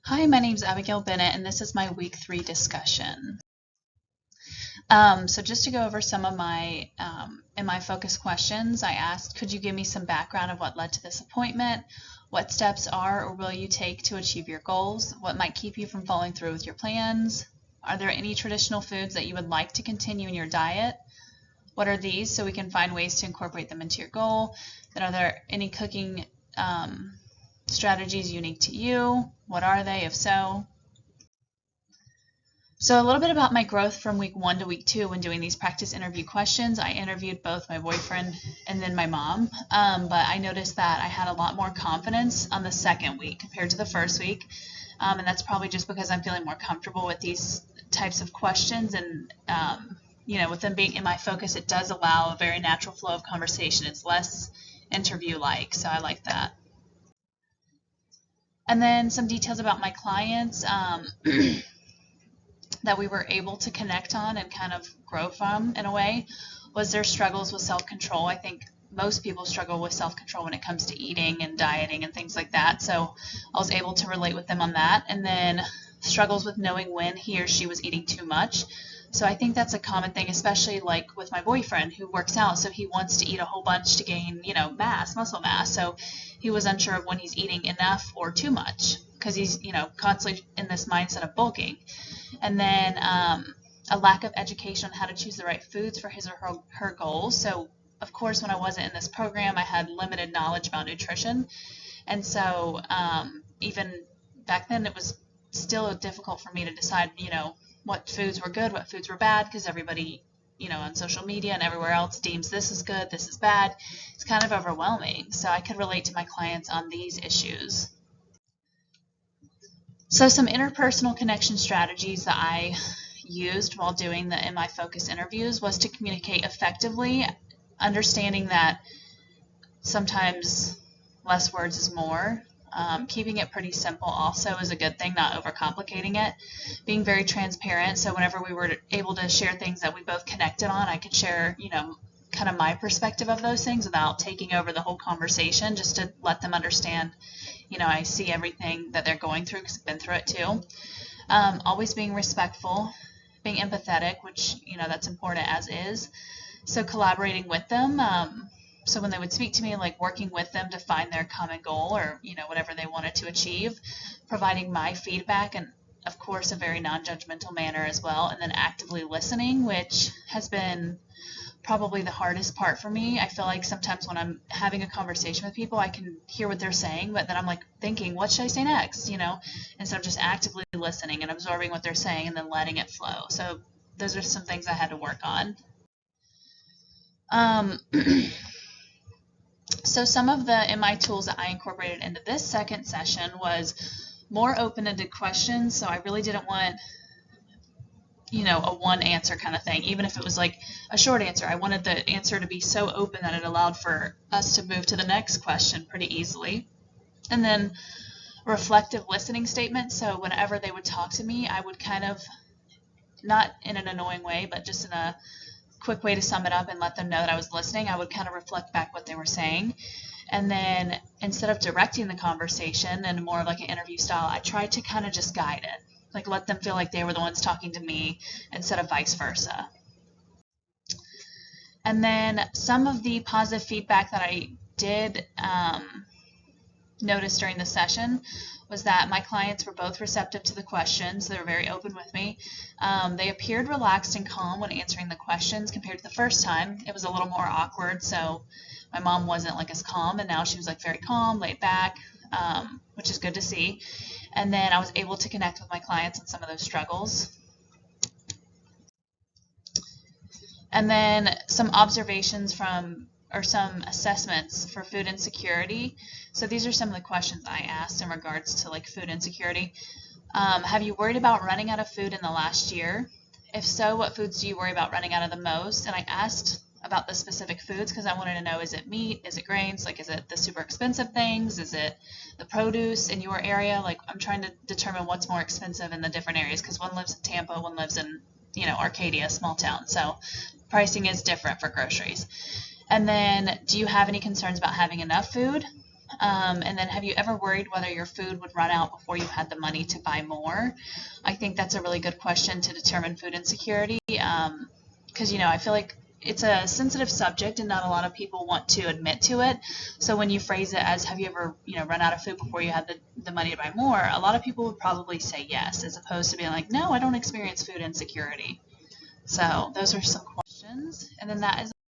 Hi, my name's Abigail Bennett, and this is my week 3 discussion. So just to go over some of my in my focus questions, I asked, could you give me some background of what led to this appointment? What steps are or will you take to achieve your goals? What might keep you from following through with your plans? Are there any traditional foods that you would like to continue in your diet? What are these so we can find ways to incorporate them into your goal? Then are there any cooking strategies unique to you? What are they, if so? So a little bit about my growth from week 1 to week 2 when doing these practice interview questions. I interviewed both my boyfriend and then my mom, but I noticed that I had a lot more confidence on the second week compared to the first week, and that's probably just because I'm feeling more comfortable with these types of questions, and with them being in my focus, it does allow a very natural flow of conversation. It's less interview-like, so I like that. And then some details about my clients. That we were able to connect on and kind of grow from in a way was their struggles with self-control. I think most people struggle with self-control when it comes to eating and dieting and things like that. So I was able to relate with them on that. And then struggles with knowing when he or she was eating too much. So I think that's a common thing, especially like with my boyfriend who works out. So he wants to eat a whole bunch to gain, muscle mass. So he was unsure of when he's eating enough or too much because he's, constantly in this mindset of bulking. And then a lack of education on how to choose the right foods for his or her goals. So, of course, when I wasn't in this program, I had limited knowledge about nutrition. And so even back then, it was still difficult for me to decide, what foods were good, what foods were bad, because everybody, on social media and everywhere else deems this is good, this is bad. It's kind of overwhelming. So I could relate to my clients on these issues. So some interpersonal connection strategies that I used while doing the MI Focus interviews was to communicate effectively, understanding that sometimes less words is more. Keeping it pretty simple also is a good thing, not overcomplicating it. Being very transparent, so whenever we were able to share things that we both connected on, I could share, kind of my perspective of those things without taking over the whole conversation, just to let them understand, I see everything that they're going through because I've been through it too. Always being respectful, being empathetic, which, that's important as is. So collaborating with them. So when they would speak to me, like working with them to find their common goal or, whatever they wanted to achieve, providing my feedback and, of course, a very non-judgmental manner as well, and then actively listening, which has been probably the hardest part for me. I feel like sometimes when I'm having a conversation with people, I can hear what they're saying, but then I'm like thinking, what should I say next? Instead of just actively listening and absorbing what they're saying and then letting it flow. So those are some things I had to work on. So some of the MI tools that I incorporated into this second session was more open-ended questions. So I really didn't want a one answer kind of thing. Even if it was like a short answer, I wanted the answer to be so open that it allowed for us to move to the next question pretty easily. And then reflective listening statements. So whenever they would talk to me, I would kind of, not in an annoying way, but just in a quick way to sum it up and let them know that I was listening, I would kind of reflect back what they were saying. And then instead of directing the conversation and more of like an interview style, I tried to kind of just guide it. Like let them feel like they were the ones talking to me instead of vice versa. And then some of the positive feedback that I did notice during the session was that my clients were both receptive to the questions. They were very open with me. They appeared relaxed and calm when answering the questions compared to the first time. It was a little more awkward, so my mom wasn't like as calm, and now she was like very calm, laid back, which is good to see. And then I was able to connect with my clients on some of those struggles. And then some observations or some assessments for food insecurity. So these are some of the questions I asked in regards to like food insecurity. Have you worried about running out of food in the last year? If so, what foods do you worry about running out of the most? And I asked about the specific foods because I wanted to know, is it meat? Is it grains? Like, is it the super expensive things? Is it the produce in your area? Like, I'm trying to determine what's more expensive in the different areas because one lives in Tampa, one lives in, Arcadia, small town. So pricing is different for groceries. And then, do you have any concerns about having enough food? And then, have you ever worried whether your food would run out before you had the money to buy more? I think that's a really good question to determine food insecurity, because I feel like it's a sensitive subject and not a lot of people want to admit to it. So when you phrase it as, have you ever run out of food before you had the money to buy more, a lot of people would probably say yes, as opposed to being like, no, I don't experience food insecurity. So those are some questions, and then that is